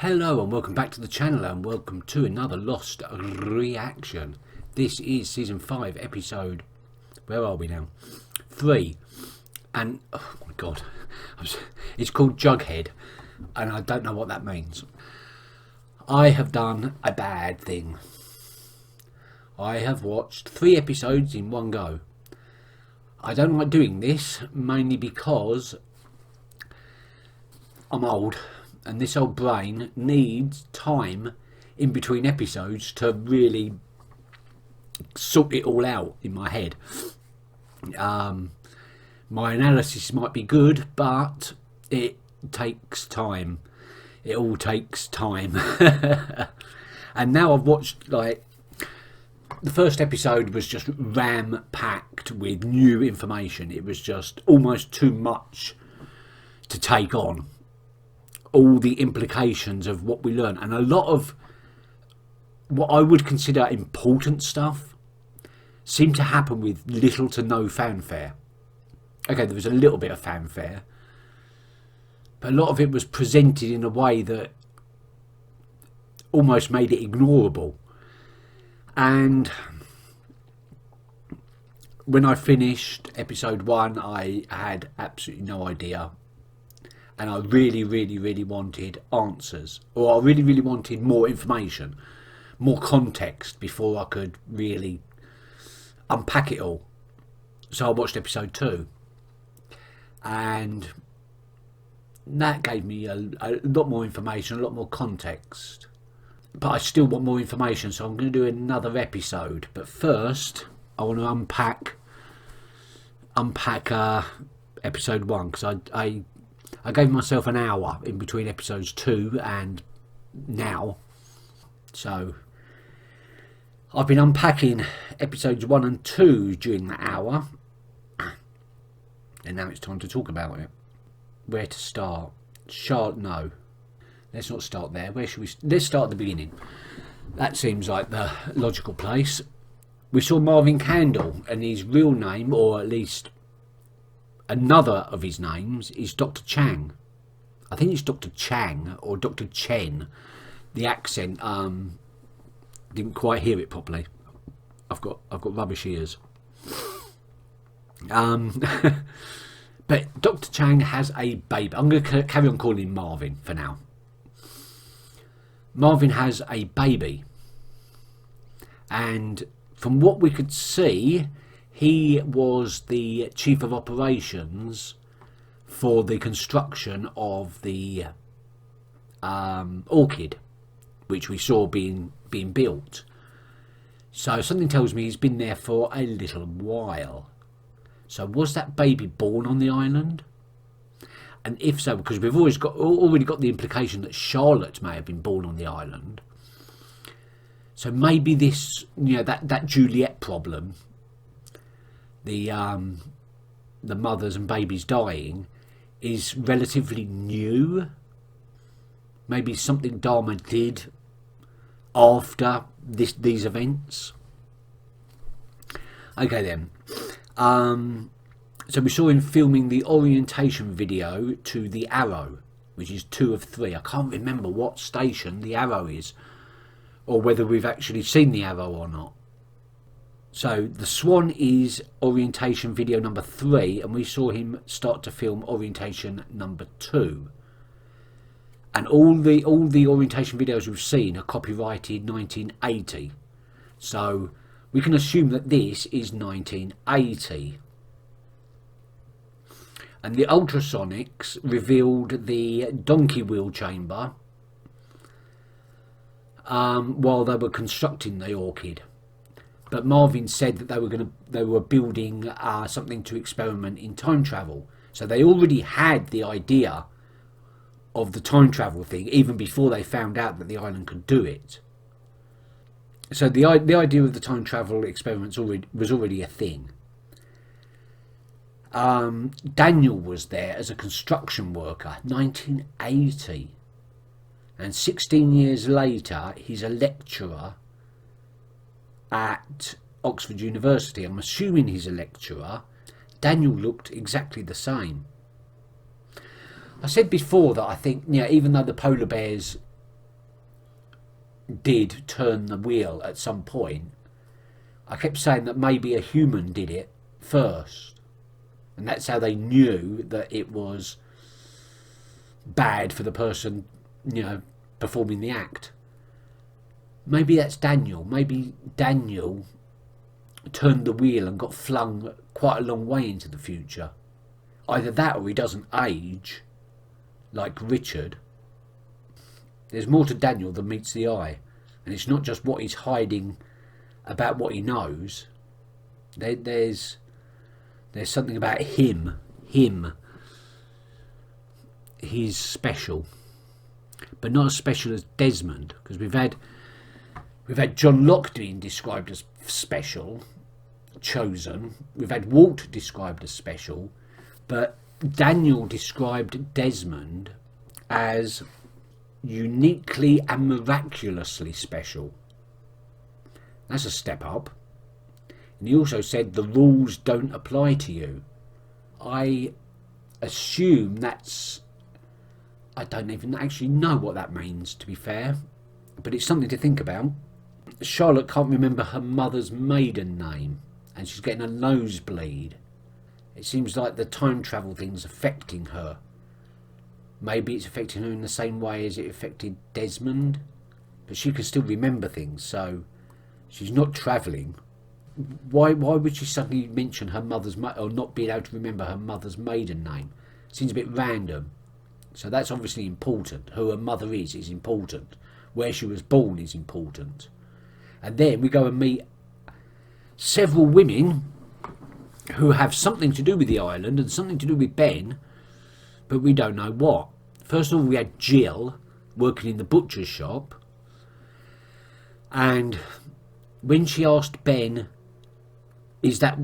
Hello and welcome back to the channel and welcome to another Lost reaction. This is season 5 episode, where are we now? 3. And oh my god, it's called Jughead and I don't know what that means. I have done a bad thing. I have watched 3 episodes in one go. I don't like doing this, mainly because I'm old. And this old brain needs time in between episodes to really sort it all out in my head. My analysis might be good, but it takes time. It all takes time. And now I've watched, like, the first episode was just ram-packed with new information. It was just almost too much to take on. All the implications of what we learn, and a lot of what I would consider important stuff seemed to happen with little to no fanfare. Okay, there was a little bit of fanfare, but a lot of it was presented in a way that almost made it ignorable. And when I finished episode 1, I had absolutely no idea. And I really wanted answers, or I really wanted more information, more context before I could really unpack it all. So I watched episode 2, and that gave me a lot more information, a lot more context. But I still want more information, so I'm going to do another episode. But first, I want to unpack episode 1, because I gave myself an hour in between episodes 2 and now. So I've been unpacking episodes 1 and 2 during that hour. And now it's time to talk about it. Where to start? No. Let's not start there. Where should we? Let's start at the beginning. That seems like the logical place. We saw Marvin Candle, and his real name, or at least another of his names, is Dr. Chang. I think it's Dr. Chang or Dr. Chen. The accent, didn't quite hear it properly. I've got rubbish ears. But Dr. Chang has a baby. I'm going to carry on calling him Marvin for now. Marvin has a baby, and from what we could see, he was the chief of operations for the construction of the orchid, which we saw being built. So something tells me he's been there for a little while. So was that baby born on the island? And if so, because we've already got the implication that Charlotte may have been born on the island. So maybe this, that Juliet problem, the mothers and babies dying, is relatively new. Maybe something Dharma did after these events. Okay then. So we saw him filming the orientation video to the Arrow, which is 2 of 3. I can't remember what station the Arrow is, or whether we've actually seen the Arrow or not. So the Swan is orientation video number 3, and we saw him start to film orientation number 2. And all the orientation videos we've seen are copyrighted 1980. So we can assume that this is 1980. And the ultrasonics revealed the donkey wheel chamber while they were constructing the orchid. But Marvin said that they were building something to experiment in time travel. So they already had the idea of the time travel thing even before they found out that the island could do it. So the idea of the time travel experiments was already a thing. Daniel was there as a construction worker, 1980. And 16 years later, he's a lecturer at Oxford University. I'm assuming he's a lecturer. Daniel looked exactly the same. I said before that I think, even though the polar bears did turn the wheel at some point, I kept saying that maybe a human did it first, and that's how they knew that it was bad for the person, performing the act. Maybe that's Daniel. Maybe Daniel turned the wheel and got flung quite a long way into the future. Either that or he doesn't age like Richard. There's more to Daniel than meets the eye, and it's not just what he's hiding about what he knows. There's something about him. He's special, but not as special as Desmond, because we've had John Locke being described as special, chosen. We've had Walt described as special, but Daniel described Desmond as uniquely and miraculously special. That's a step up. And he also said the rules don't apply to you. I assume that's... I don't even actually know what that means, to be fair, but it's something to think about. Charlotte can't remember her mother's maiden name, and she's getting a nosebleed. It seems like the time travel thing's affecting her. Maybe it's affecting her in the same way as it affected Desmond, but she can still remember things, so she's not travelling. Why would she suddenly mention her mother's or not being able to remember her mother's maiden name? Seems a bit random. So that's obviously important. Who her mother is important. Where she was born is important. And then we go and meet several women who have something to do with the island and something to do with Ben, but we don't know what. First of all, we had Jill working in the butcher's shop, and when she asked Ben, is that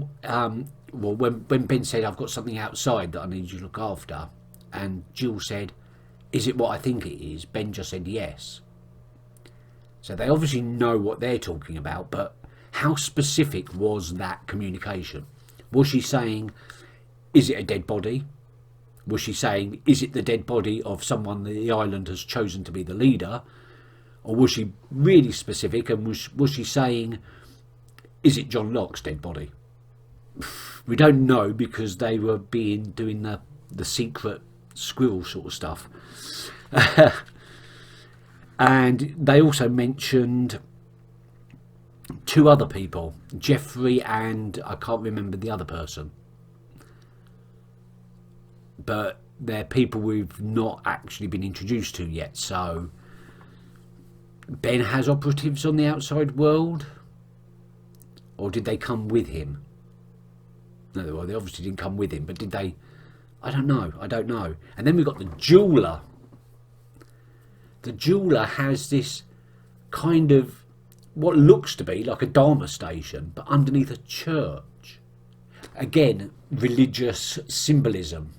when Ben said, I've got something outside that I need you to look after, and Jill said, is it what I think it is? Ben just said yes. So they obviously know what they're talking about, but how specific was that communication? Was she saying, is it a dead body? Was she saying, is it the dead body of someone the island has chosen to be the leader? Or was she really specific, and was she saying, is it John Locke's dead body? We don't know, because they were doing the secret squirrel sort of stuff. And they also mentioned two other people, Jeffrey and I can't remember the other person, but they're people we've not actually been introduced to yet. So Ben has operatives on the outside world, or did they come with him? No, well, they obviously didn't come with him, but did they? I don't know. And then we've got the jeweller. The jeweller has this kind of what looks to be like a Dharma station, but underneath a church. Again, religious symbolism.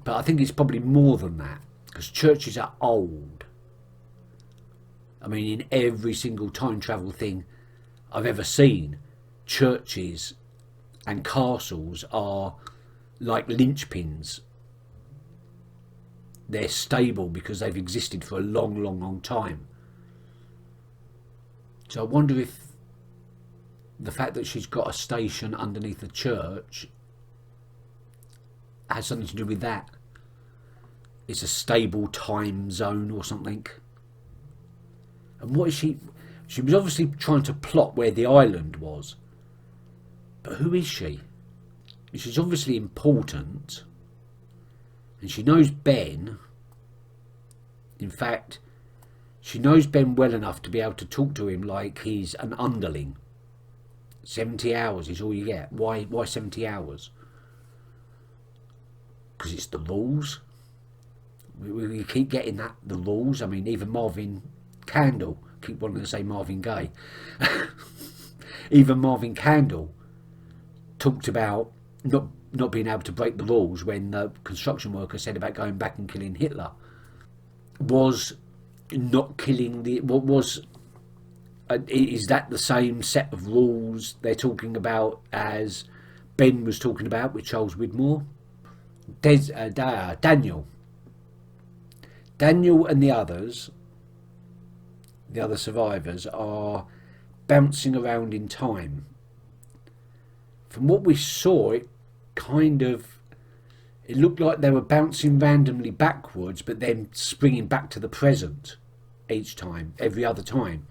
But I think it's probably more than that, because churches are old. I mean, in every single time travel thing I've ever seen, churches and castles are like linchpins. They're stable because they've existed for a long time. So I wonder if the fact that she's got a station underneath the church has something to do with that. It's a stable time zone or something. And what is she? She was obviously trying to plot where the island was. But who is she? She's obviously important. And she knows Ben. In fact, she knows Ben well enough to be able to talk to him like he's an underling. 70 hours is all you get. Why 70 hours? Because it's the rules. We keep getting that, the rules. I mean, even Marvin Candle, keep wanting to say Marvin Gaye. Even Marvin Candle talked about not being able to break the rules when the construction worker said about going back and killing Hitler. Was not killing the... What was... is that the same set of rules they're talking about as Ben was talking about with Charles Widmore? Daniel and the others the other survivors, are bouncing around in time. From what we saw, it looked like they were bouncing randomly backwards, but then springing back to the present each time, every other time.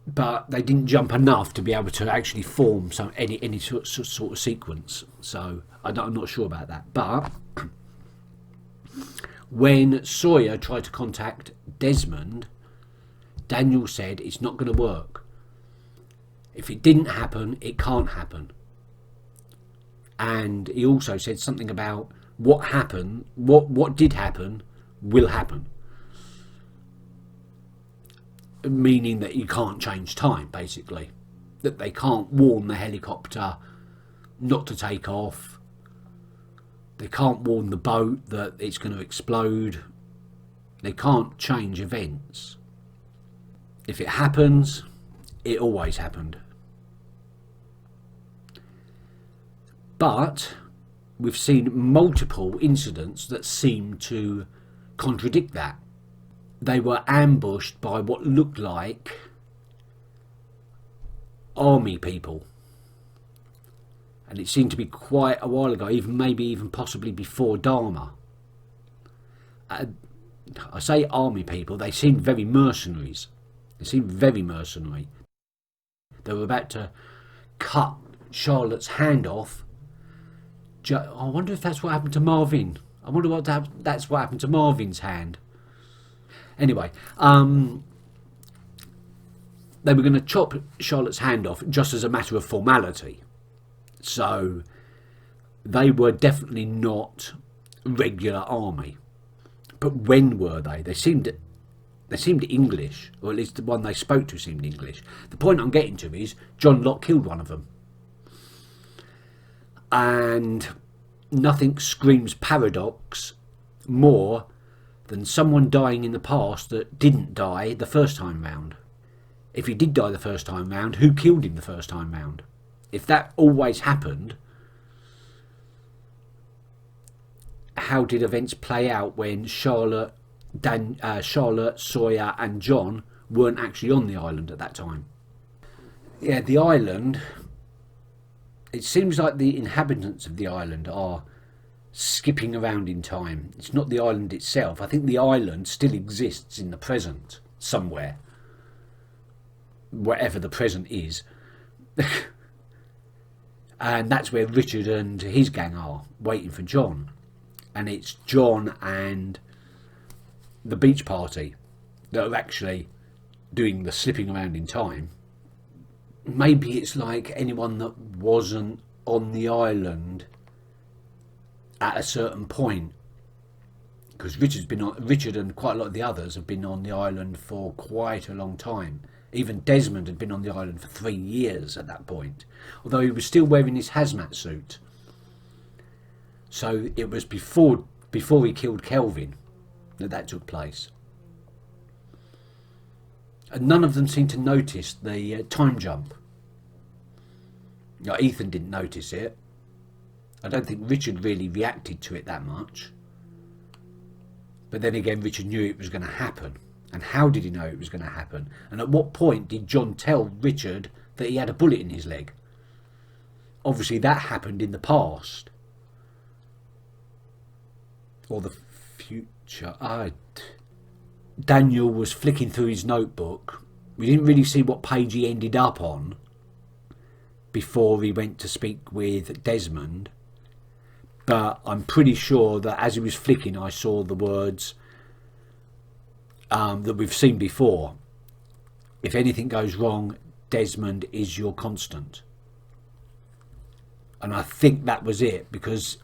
But they didn't jump enough to be able to actually form any sort of sequence. So I'm not sure about that. But when Sawyer tried to contact Desmond, Daniel said it's not going to work. If it didn't happen, it can't happen. And he also said something about what happened, what did happen, will happen. Meaning that you can't change time, basically. That they can't warn the helicopter not to take off. They can't warn the boat that it's going to explode. They can't change events. If it happens, it always happened. But we've seen multiple incidents that seem to contradict that. They were ambushed by what looked like army people. And it seemed to be quite a while ago, maybe even possibly before Dharma. I say army people, they seemed very mercenaries. They seemed very mercenary. They were about to cut Charlotte's hand off. I wonder if that's what happened to Marvin. I wonder what that's what happened to Marvin's hand. Anyway, they were going to chop Charlotte's hand off just as a matter of formality. So they were definitely not regular army. But when were they? They seemed English, or at least the one they spoke to seemed English. The point I'm getting to is John Locke killed one of them. And nothing screams paradox more than someone dying in the past that didn't die the first time round. If he did die the first time round, who killed him the first time round? If that always happened, how did events play out when Charlotte, Sawyer and John weren't actually on the island at that time? Yeah, the island, it seems like the inhabitants of the island are skipping around in time. It's not the island itself. I think the island still exists in the present somewhere, wherever the present is. And that's where Richard and his gang are, waiting for John. And it's John and the beach party that are actually doing the slipping around in time. Maybe it's like anyone that wasn't on the island at a certain point, because Richard and quite a lot of the others have been on the island for quite a long time. Even Desmond had been on the island for 3 years at that point, although he was still wearing his hazmat suit. So it was before he killed Kelvin that took place. And none of them seemed to notice the time jump. Ethan didn't notice it. I don't think Richard really reacted to it that much. But then again, Richard knew it was going to happen. And how did he know it was going to happen? And at what point did John tell Richard that he had a bullet in his leg? Obviously that happened in the past. Or the future. Daniel was flicking through his notebook. We didn't really see what page he ended up on before he went to speak with Desmond. But I'm pretty sure that as he was flicking, I saw the words that we've seen before. If anything goes wrong, Desmond is your constant. And I think that was it, because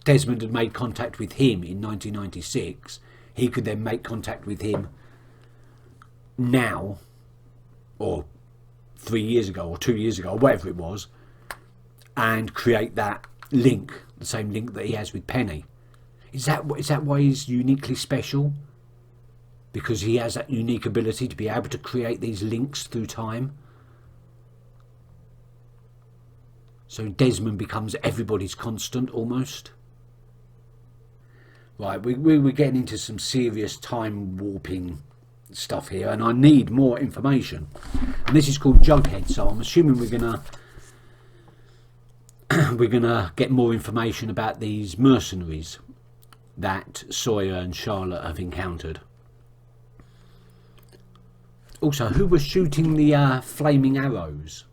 Desmond had made contact with him in 1996. He could then make contact with him now, or 3 years ago, or 2 years ago, or whatever it was, and create that link, the same link that he has with Penny. Is that why he's uniquely special? Because he has that unique ability to be able to create these links through time. So Desmond becomes everybody's constant, almost. Right, we're getting into some serious time warping stuff here, and I need more information. And this is called Jughead, so I'm assuming we're gonna get more information about these mercenaries that Sawyer and Charlotte have encountered. Also, who was shooting the flaming arrows?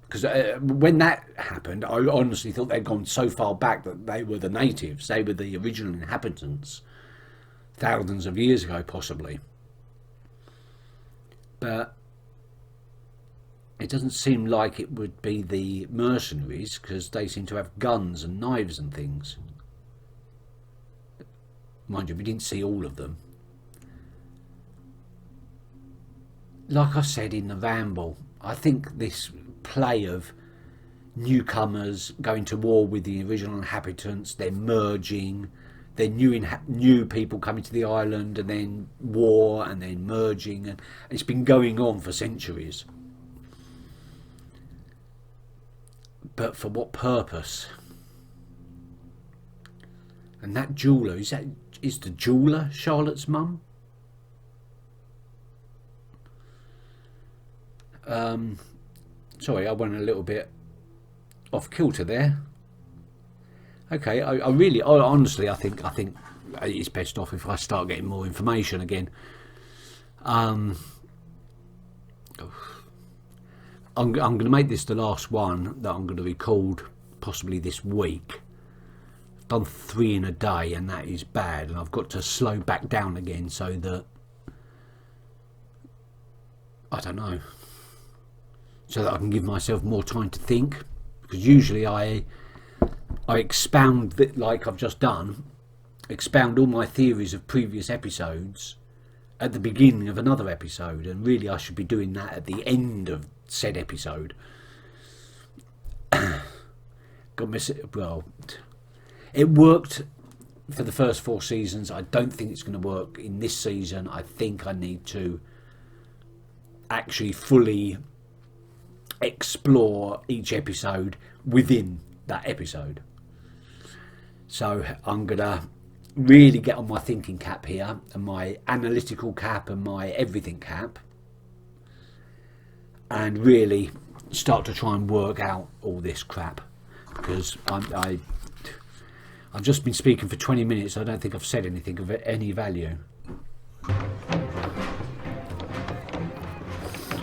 Because when that happened, I honestly thought they'd gone so far back that they were the natives. They were the original inhabitants, thousands of years ago, possibly. But it doesn't seem like it would be the mercenaries, because they seem to have guns and knives and things. Mind you, we didn't see all of them. Like I said in the ramble, I think this play of newcomers going to war with the original inhabitants, then merging, then new people coming to the island, and then war, and then merging, and it's been going on for centuries. But for what purpose? And that jeweler, is the jeweler Charlotte's mum? Sorry, I went a little bit off kilter there. Okay, I honestly, I think it's best off if I start getting more information again. I'm going to make this the last one that I'm going to record, possibly this week. I've done 3 in a day, and that is bad, and I've got to slow back down again so that, I don't know, so that I can give myself more time to think, because usually I expound, like I've just done, expound all my theories of previous episodes at the beginning of another episode, and really I should be doing that at the end of said episode. Well, it worked for the first 4 seasons. I don't think it's going to work in this season. I think I need to actually fully explore each episode within that episode. So I'm gonna really get on my thinking cap here, and my analytical cap, and my everything cap, and really start to try and work out all this crap, because I've just been speaking for 20 minutes. I don't think I've said anything of any value.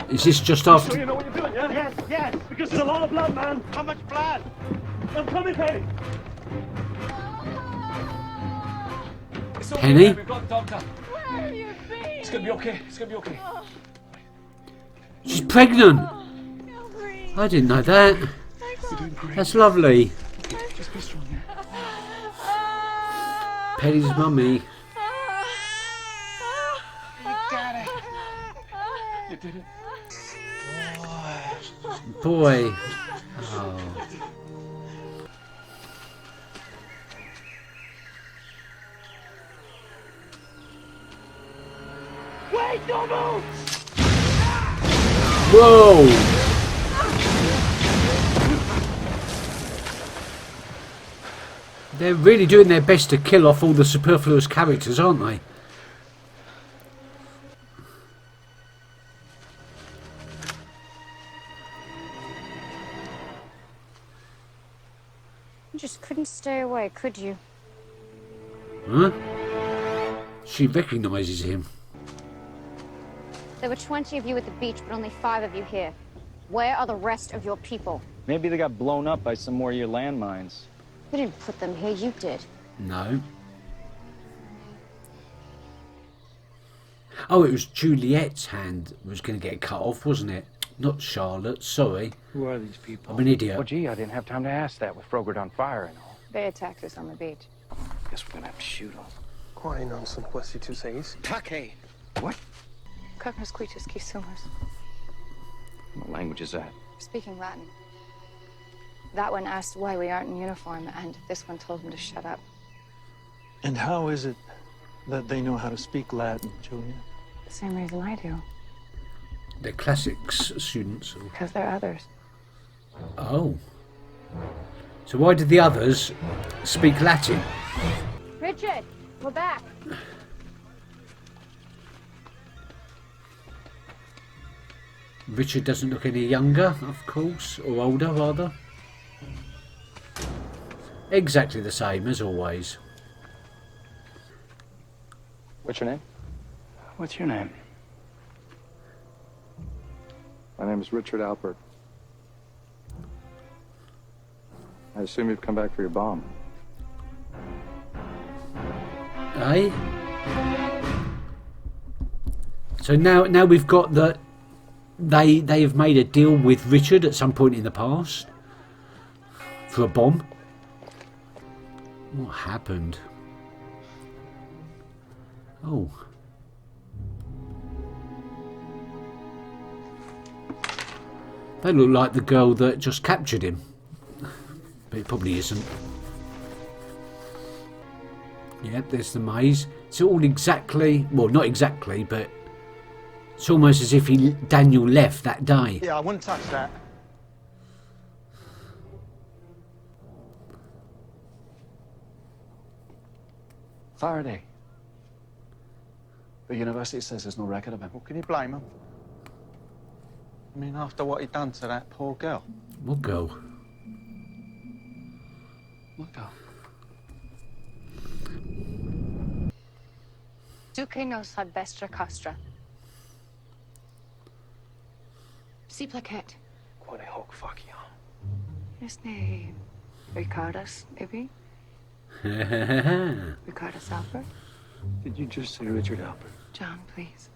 Is this just after? Sure you know what you're doing, yeah? Yes, yes. Because there's a lot of blood, man. How much blood? I'm coming, Penny. It's okay, Penny? man. We've got the doctor. Where have you been? It's gonna be okay. It's gonna be okay. She's pregnant. Calvary. I didn't know that. You're doing great. That's lovely. Just be strong, yeah? Penny's mummy. You got it. You did it. Boy. Oh. Wait, don't move! Whoa! They're really doing their best to kill off all the superfluous characters, aren't they? You just couldn't stay away, could you? Huh? She recognises him. There were 20 of you at the beach, but only 5 of you here. Where are the rest of your people? Maybe they got blown up by some more of your landmines. We didn't put them here, you did. No. Oh, it was Juliet's hand was going to get cut off, wasn't it? Not Charlotte, sorry. Who are these people? I'm an idiot. Well, gee, I didn't have time to ask that with Frogurt on fire and all. They attacked us on the beach. Guess we're gonna have to shoot them. Quai non son questi tu seis. Take! What? Cognos quitus qui sumus. What language is that? Speaking Latin. That one asked why we aren't in uniform, and this one told him to shut up. And how is it that they know how to speak Latin, Julia? The same reason I do. They're classics students. Because they're others. Oh. So why did the others speak Latin? Richard, we're back. Richard doesn't look any younger, of course, or older rather. Exactly the same as always. What's your name? What's your name? My name is Richard Alpert. I assume you've come back for your bomb. Eh? So now we've got that they have made a deal with Richard at some point in the past for a bomb. What happened? Oh. They look like the girl that just captured him. But it probably isn't. Yeah, there's the maze. It's all exactly, well, not exactly, but it's almost as if Daniel left that day. Yeah, I wouldn't touch that. Faraday. The university says there's no record of him. Well, can you blame him? I mean, after what he'd done to that poor girl. What girl? What girl? Duque nos ad vestra castra. Si plaquette. Quite a hook, fuck you. Este Ricardas, maybe? Ricardas Alpert? Did you just say Richard Alpert? John, please.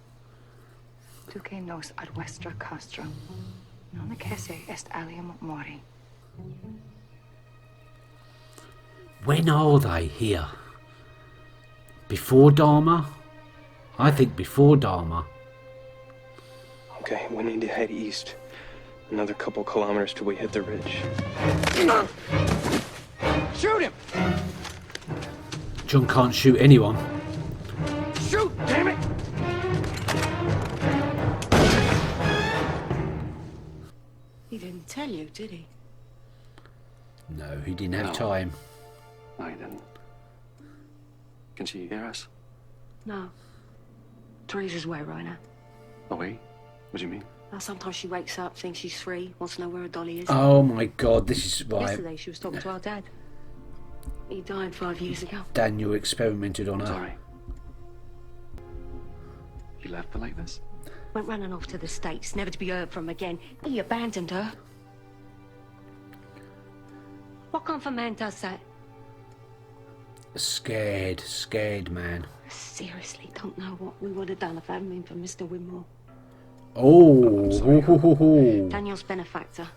Duque nos ad vestra castra. Non necesse est alium mori. When are they here? Before Dharma? I think before Dharma. Okay, we need to head east. Another couple kilometers till we hit the ridge. Shoot him! John can't shoot anyone. Shoot, damn it! He didn't tell you, did he? No, he didn't have No. time. No, he didn't. Can she hear us? No. Teresa's away right now. Oh, wait. What do you mean? Sometimes she wakes up, thinks she's free, wants to know where her dolly is. Oh my god, this is right. Yesterday she was talking to our dad. He died 5 years ago. Daniel experimented on her. Sorry. He left her like this? Went running off to the States, never to be heard from again. He abandoned her. What kind of a man does that? Scared man. Seriously, don't know what we would have done if it hadn't been for Mr. Winmore. Oh, ho, ho, ho, ho. Daniel's benefactor.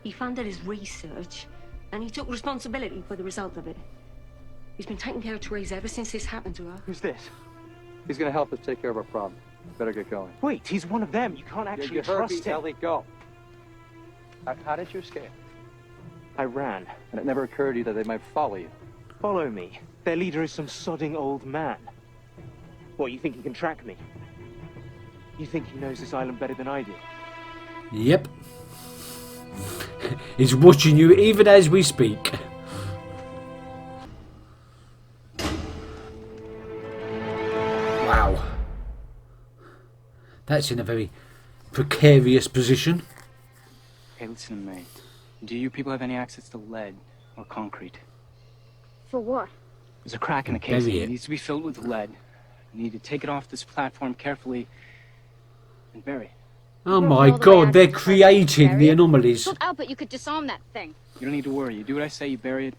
He funded his research, and he took responsibility for the result of it. He's been taking care of Teresa ever since this happened to her. Who's this? He's gonna help us take care of our problem. Better get going. Wait, he's one of them. You can't actually trust him. Ellie, go. How did you escape? I ran. And it never occurred to you that they might follow you. Follow me. Their leader is some sodding old man. What, you think he can track me? You think he knows this island better than I do? Yep. He's watching you even as we speak. Wow. That's in a very precarious position. Hey, listen to me. Do you people have any access to lead or concrete? For what? There's a crack in the casing. Bury it. It needs to be filled with lead. You need to take it off this platform carefully and bury it. Oh We'll my roll the way god, out they're to the creating the area. anomalies. Told Albert you could disarm that thing. You don't need to worry. You do what I say, you bury it.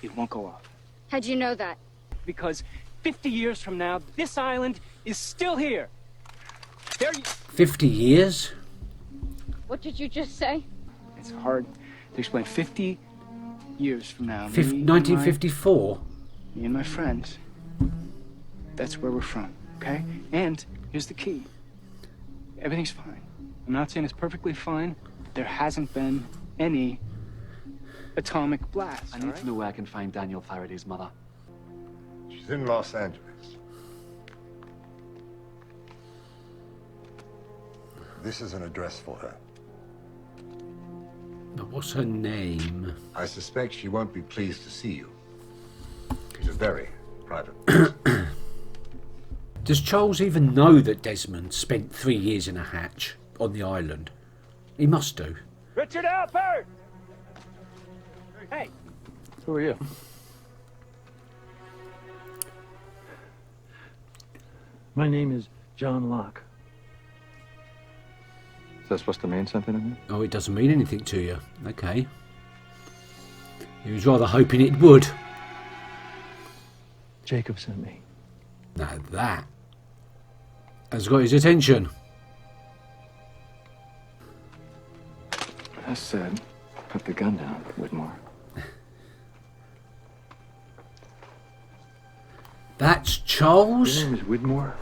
It won't go off. How'd you know that? Because 50 years from now, this island is still here. There you... 50 years? What did you just say? It's hard to explain. 50 years from now, 1954? me and my friends, that's where we're from, okay? And here's the key. Everything's fine. I'm not saying it's perfectly fine. There hasn't been any atomic blast. I need to know where I can find Daniel Faraday's mother. She's in Los Angeles. This is an address for her. But what's her name? I suspect she won't be pleased to see you. She's a very private person. Does Charles even know that Desmond spent 3 years in a hatch on the island? He must do. Richard Alpert! Hey! Who are you? My name is John Locke. Is that supposed to mean something to me? Oh, it doesn't mean anything to you. Okay. He was rather hoping it would. Jacob sent me. Now that has got his attention. I said, put the gun down, Whitmore. That's Charles? Your name is Widmore?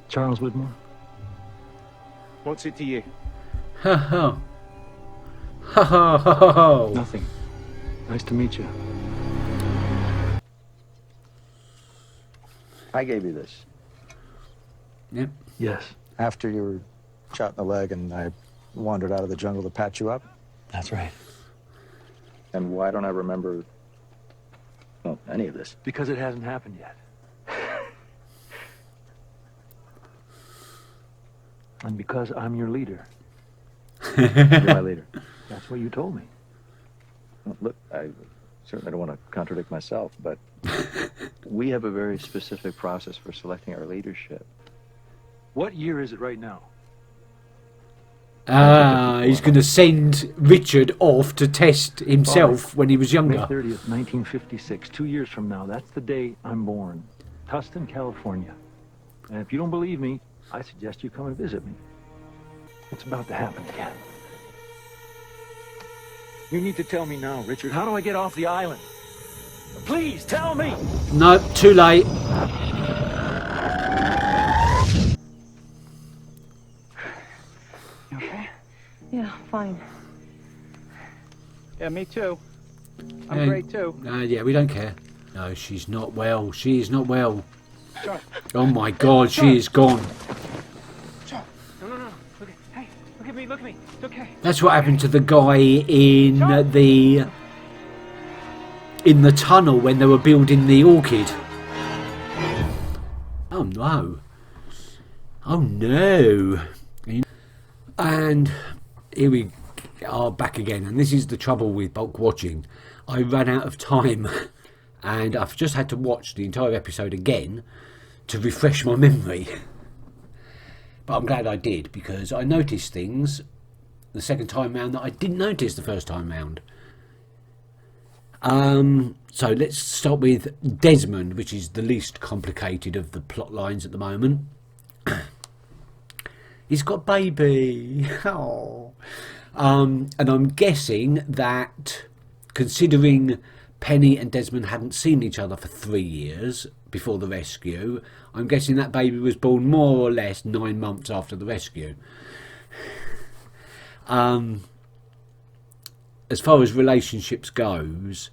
Charles Widmore? What's it to you? Ha ha. Ha ha ha ha. Nothing. Nice to meet you. I gave you this. Yep. Yes. After you were shot in the leg and I wandered out of the jungle to patch you up? That's right. And why don't I remember, well, any of this? Because it hasn't happened yet. And because I'm your leader. You're my leader. That's what you told me. Well, look, I certainly don't want to contradict myself, but we have a very specific process for selecting our leadership. What year is it right now? He's going to send Richard off to test himself when he was May younger. 30th, 1956. 2 years from now, that's the day I'm born. Tustin, California. And if you don't believe me, I suggest you come and visit me. It's about to happen again. You need to tell me now, Richard. How do I get off the island? Please, tell me! No, too late. You okay? Yeah, fine. Yeah, me too. I'm Yeah, great too. yeah, we don't care. No, she's not well. She is not well. John. Oh my God, she is gone. John. No. Look at, hey, look at me. It's okay. That's what happened to the guy in the tunnel when they were building the orchid. Oh no. Oh no. And here we are back again. And this is the trouble with bulk watching. I ran out of time and I've just had to watch the entire episode again to refresh my memory. But I'm glad I did, because I noticed things the second time round that I didn't notice the first time round. So let's start with Desmond, which is the least complicated of the plot lines at the moment. He's got baby. Oh. And I'm guessing that, considering Penny and Desmond hadn't seen each other for 3 years before the rescue, I'm guessing that baby was born more or less 9 months after the rescue. As far as relationships goes,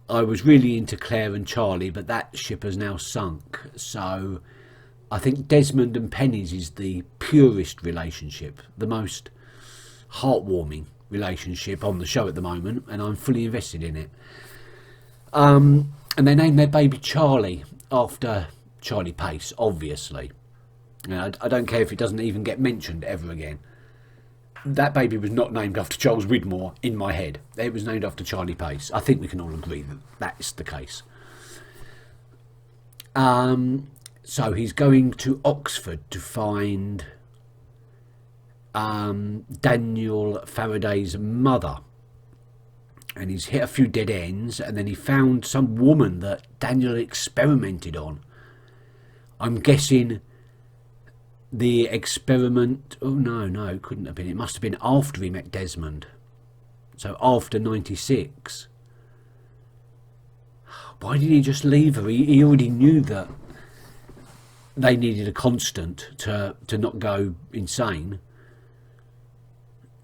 I was really into Claire and Charlie, but that ship has now sunk. So I think Desmond and Penny's is the purest relationship, the most heartwarming relationship on the show at the moment, and I'm fully invested in it. And they named their baby Charlie after Charlie Pace, obviously. I don't care if it doesn't even get mentioned ever again. That baby was not named after Charles Widmore in my head. It was named after Charlie Pace. I think we can all agree that that's the case. So he's going to Oxford to find Daniel Faraday's mother. And he's hit a few dead ends, and then he found some woman that Daniel experimented on. I'm guessing the experiment... Oh, no, it couldn't have been. It must have been after he met Desmond. So after 96. Why didn't he just leave her? He already knew that they needed a constant to not go insane.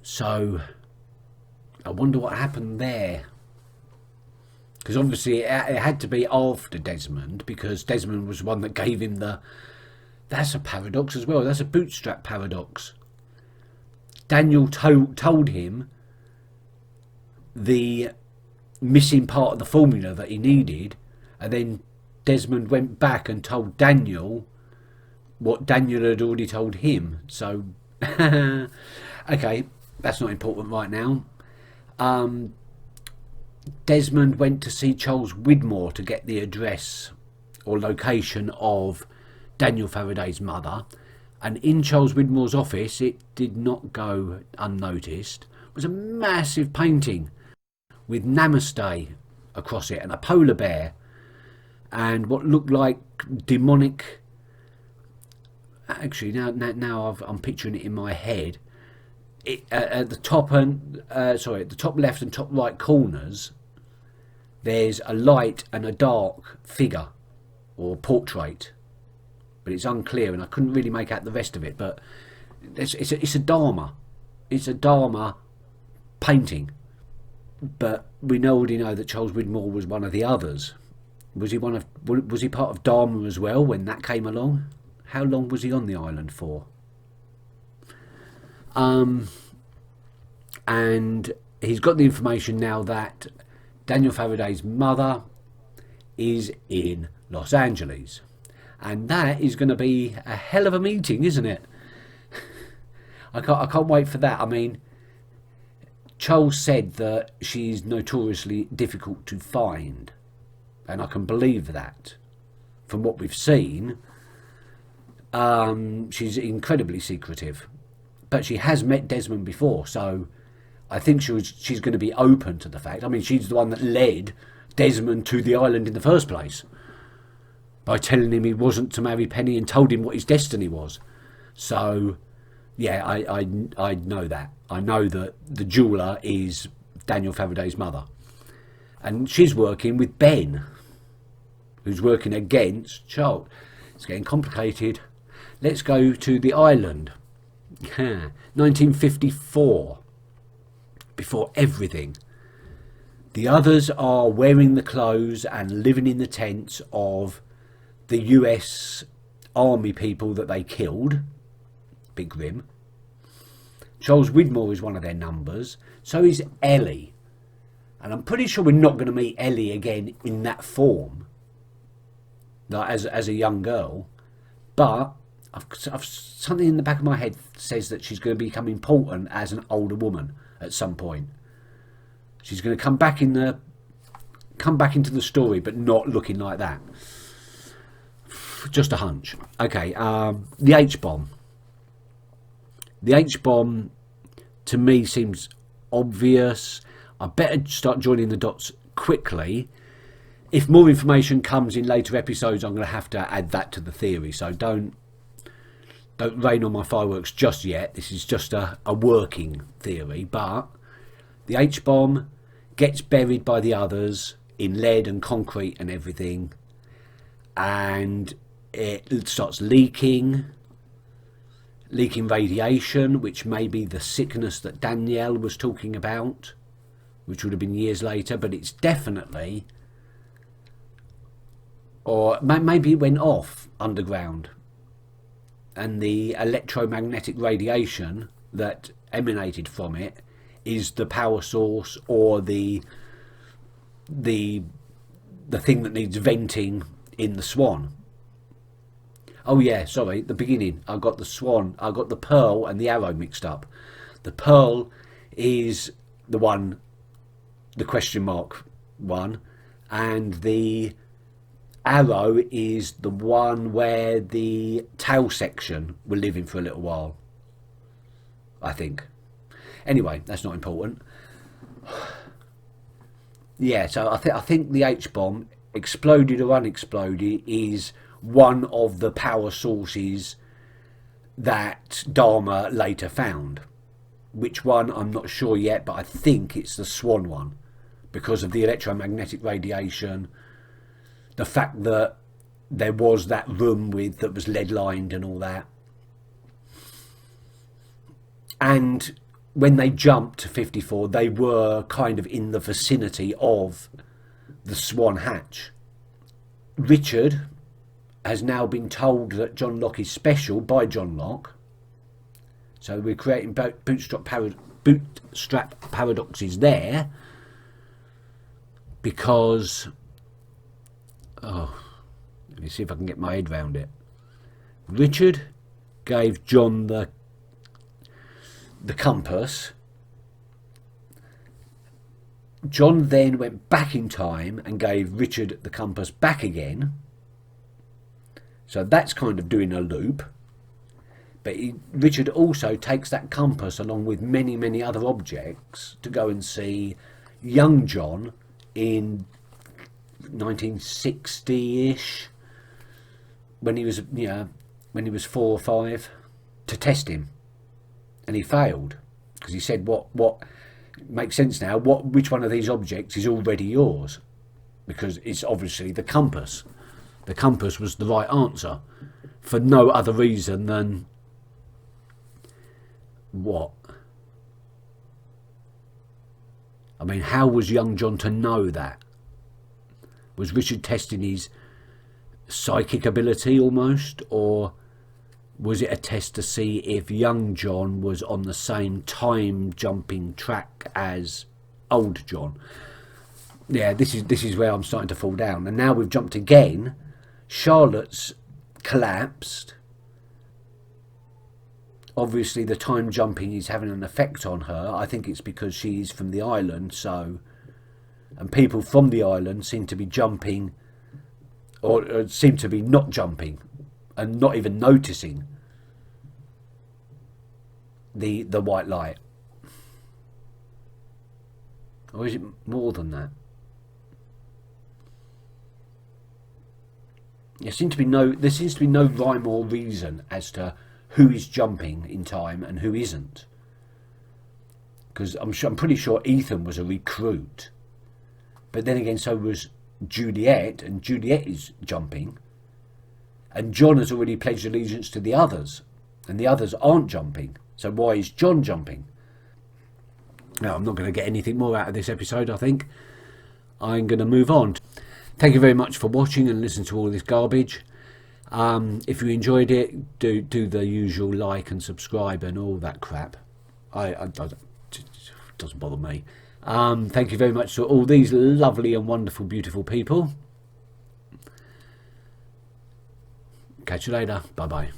So I wonder what happened there. Because obviously it had to be after Desmond, because Desmond was the one that gave him the... That's a paradox as well. That's a bootstrap paradox. Daniel told him the missing part of the formula that he needed, and then Desmond went back and told Daniel what Daniel had already told him. So, okay, that's not important right now. Desmond went to see Charles Widmore to get the address or location of Daniel Faraday's mother, and in Charles Widmore's office, it did not go unnoticed, was a massive painting with Namaste across it and a polar bear and what looked like demonic. Actually, now I'm picturing it in my head. At the top at the top left and top right corners, there's a light and a dark figure or portrait, but it's unclear, and I couldn't really make out the rest of it. But it's a Dharma, painting. But we already know that Charles Widmore was one of the others. Was he part of Dharma as well when that came along? How long was he on the island for? And he's got the information now that Daniel Faraday's mother is in Los Angeles, and that is going to be a hell of a meeting, isn't it? I can't wait for that. I mean, Charles said that she's notoriously difficult to find, and I can believe that. From what we've seen, she's incredibly secretive, but she has met Desmond before, so I think she's going to be open to the fact. I mean, she's the one that led Desmond to the island in the first place by telling him he wasn't to marry Penny and told him what his destiny was. So, yeah, I know that. I know that the jeweller is Daniel Faraday's mother. And she's working with Ben, who's working against Charles. It's getting complicated. Let's go to the island. 1954. Before everything. The others are wearing the clothes and living in the tents of the US Army people that they killed. Bit grim. Charles Widmore is one of their numbers. So is Ellie. And I'm pretty sure we're not going to meet Ellie again in that form, like as a young girl. But I've something in the back of my head says that she's going to become important as an older woman at some point. She's going to come back into the story, but not looking like that. Just a hunch. Okay, the H-bomb. The H-bomb, to me, seems obvious. I better start joining the dots quickly. If more information comes in later episodes, I'm going to have to add that to the theory. So don't rain on my fireworks just yet. This is just a working theory. But the H-bomb gets buried by the others in lead and concrete and everything. And it starts leaking radiation, which may be the sickness that Danielle was talking about, which would have been years later, but it's definitely, or maybe it went off underground, and the electromagnetic radiation that emanated from it is the power source, or the thing that needs venting in the Swan. Oh yeah, sorry, the beginning. I got the Swan, I got the Pearl and the Arrow mixed up. The Pearl is the one, the question mark one, and the Arrow is the one where the tail section were living for a little while, I think. Anyway, that's not important. Yeah, so I think the H-bomb, exploded or unexploded, is one of the power sources that Dharma later found. Which one, I'm not sure yet, but I think it's the Swan one, because of the electromagnetic radiation, the fact that there was that room that was lead lined and all that. And when they jumped to 54, they were kind of in the vicinity of the Swan hatch. Richard has now been told that John Locke is special by John Locke. So we're creating bootstrap paradoxes there, because Let me see if I can get my head round it. Richard gave John the compass. John then went back in time and gave Richard the compass back again. So that's kind of doing a loop. But Richard also takes that compass along with many, many other objects to go and see young John in 1960-ish, when he was, when he was 4 or 5, to test him, and he failed because he said, "What makes sense now? Which one of these objects is already yours?" Because it's obviously the compass. The compass was the right answer, for no other reason than what? I mean, how was young John to know that? Was Richard testing his psychic ability almost, or was it a test to see if young John was on the same time jumping track as old John? Yeah, this is where I'm starting to fall down. And now we've jumped again. Charlotte's collapsed. Obviously the time jumping is having an effect on her. I think it's because she's from the island, and people from the island seem to be jumping, or seem to be not jumping and not even noticing the white light. Or is it more than that? There seems to be no rhyme or reason as to who is jumping in time and who isn't. Because I'm pretty sure Ethan was a recruit, but then again so was Juliet, and Juliet is jumping, and John has already pledged allegiance to the others, and the others aren't jumping. So why is John jumping? Now, I'm not going to get anything more out of this episode. I think I'm going to move on. Thank you very much for watching and listening to all this garbage. If you enjoyed it, do the usual like and subscribe and all that crap. It doesn't bother me. Thank you very much to all these lovely and wonderful, beautiful people. Catch you later. Bye bye.